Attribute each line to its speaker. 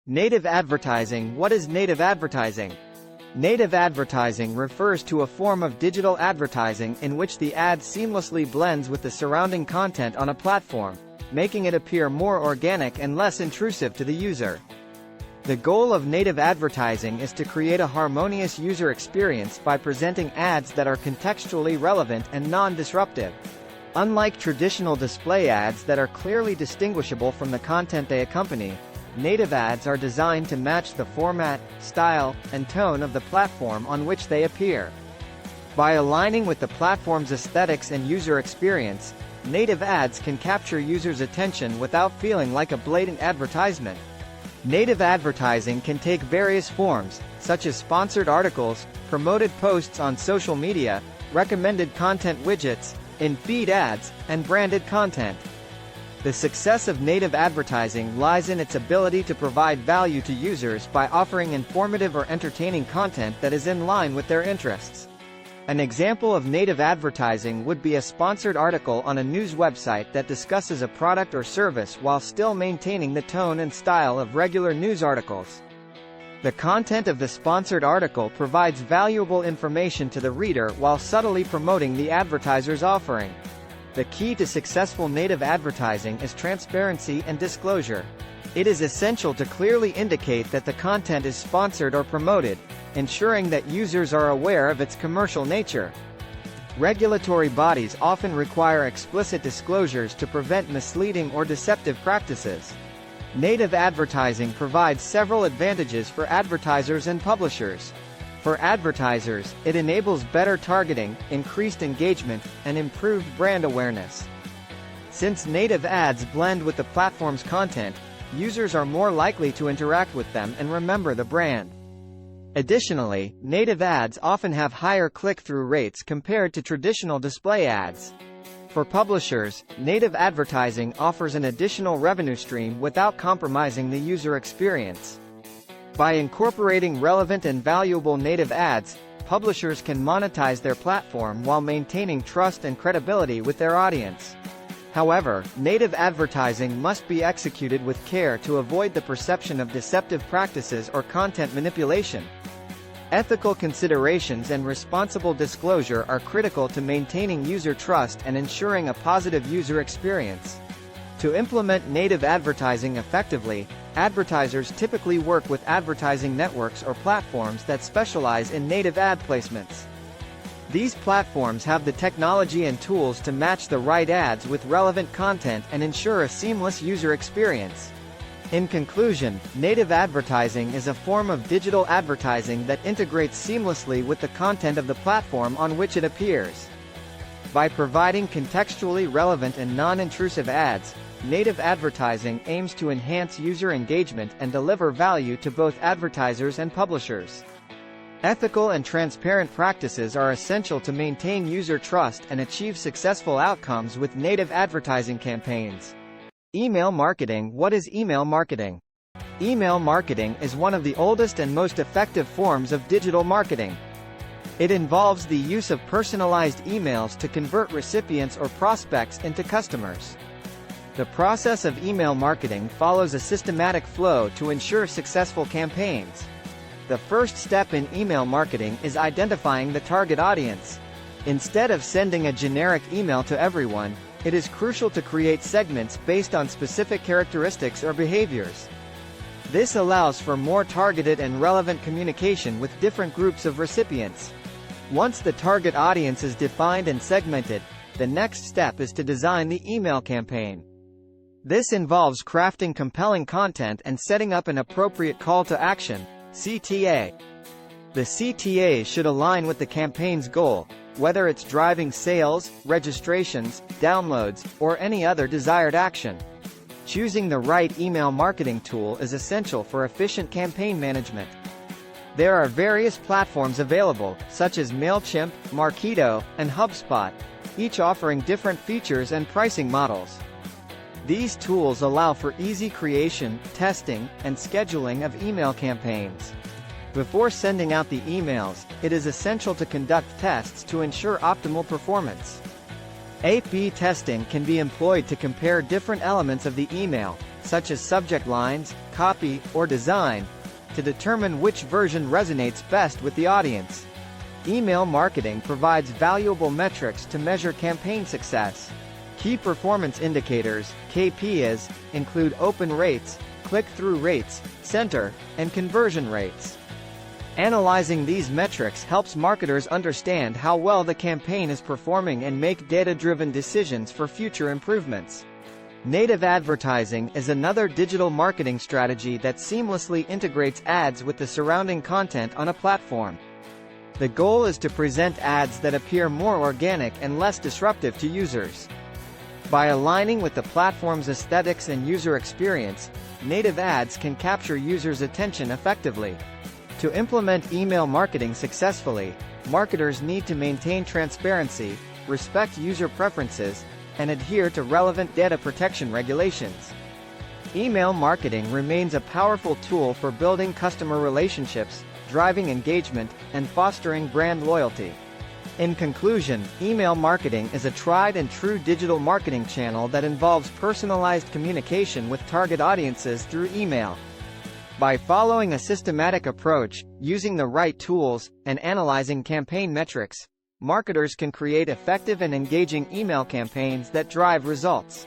Speaker 1: Native advertising. What is native advertising? Native advertising refers to a form of digital advertising in which the ad seamlessly blends with the surrounding content on a platform, making it appear more organic and less intrusive to the user. The goal of native advertising is to create a harmonious user experience by presenting ads that are contextually relevant and non-disruptive. Unlike traditional display ads that are clearly distinguishable from the content they accompany, native ads are designed to match the format, style, and tone of the platform on which they appear. By aligning with the platform's aesthetics and user experience, native ads can capture users' attention without feeling like a blatant advertisement. Native advertising can take various forms, such as sponsored articles, promoted posts on social media, recommended content widgets, in-feed ads, and branded content. The success of native advertising lies in its ability to provide value to users by offering informative or entertaining content that is in line with their interests. An example of native advertising would be a sponsored article on a news website that discusses a product or service while still maintaining the tone and style of regular news articles. The content of the sponsored article provides valuable information to the reader while subtly promoting the advertiser's offering. The key to successful native advertising is transparency and disclosure. It is essential to clearly indicate that the content is sponsored or promoted, ensuring that users are aware of its commercial nature. Regulatory bodies often require explicit disclosures to prevent misleading or deceptive practices. Native advertising provides several advantages for advertisers and publishers. For advertisers, it enables better targeting, increased engagement, and improved brand awareness. Since native ads blend with the platform's content, users are more likely to interact with them and remember the brand. Additionally, native ads often have higher click-through rates compared to traditional display ads. For publishers, native advertising offers an additional revenue stream without compromising the user experience. By incorporating relevant and valuable native ads, publishers can monetize their platform while maintaining trust and credibility with their audience. However, native advertising must be executed with care to avoid the perception of deceptive practices or content manipulation. Ethical considerations and responsible disclosure are critical to maintaining user trust and ensuring a positive user experience. To implement native advertising effectively, advertisers typically work with advertising networks or platforms that specialize in native ad placements. These platforms have the technology and tools to match the right ads with relevant content and ensure a seamless user experience. In conclusion, native advertising is a form of digital advertising that integrates seamlessly with the content of the platform on which it appears. By providing contextually relevant and non-intrusive ads, native advertising aims to enhance user engagement and deliver value to both advertisers and publishers. Ethical and transparent practices are essential to maintain user trust and achieve successful outcomes with native advertising campaigns. Email marketing. What is email marketing? Email marketing is one of the oldest and most effective forms of digital marketing. It involves the use of personalized emails to convert recipients or prospects into customers. The process of email marketing follows a systematic flow to ensure successful campaigns. The first step in email marketing is identifying the target audience. Instead of sending a generic email to everyone, it is crucial to create segments based on specific characteristics or behaviors. This allows for more targeted and relevant communication with different groups of recipients. Once the target audience is defined and segmented, the next step is to design the email campaign. This involves crafting compelling content and setting up an appropriate call to action, CTA. The CTA should align with the campaign's goal, whether it's driving sales, registrations, downloads, or any other desired action. Choosing the right email marketing tool is essential for efficient campaign management. There are various platforms available, such as MailChimp, Marketo, and HubSpot, each offering different features and pricing models. These tools allow for easy creation, testing, and scheduling of email campaigns. Before sending out the emails, it is essential to conduct tests to ensure optimal performance. A/B testing can be employed to compare different elements of the email, such as subject lines, copy, or design, to determine which version resonates best with the audience. Email marketing provides valuable metrics to measure campaign success. Key performance indicators, KPIs, include open rates, click-through rates, center, and conversion rates. Analyzing these metrics helps marketers understand how well the campaign is performing and make data-driven decisions for future improvements. Native advertising is another digital marketing strategy that seamlessly integrates ads with the surrounding content on a platform. The goal is to present ads that appear more organic and less disruptive to users. By aligning with the platform's aesthetics and user experience, native ads can capture users' attention effectively. To implement email marketing successfully, marketers need to maintain transparency, respect user preferences, and adhere to relevant data protection regulations. Email marketing remains a powerful tool for building customer relationships, driving engagement, and fostering brand loyalty. In conclusion, email marketing is a tried and true digital marketing channel that involves personalized communication with target audiences through email. By following a systematic approach, using the right tools, and analyzing campaign metrics, marketers can create effective and engaging email campaigns that drive results.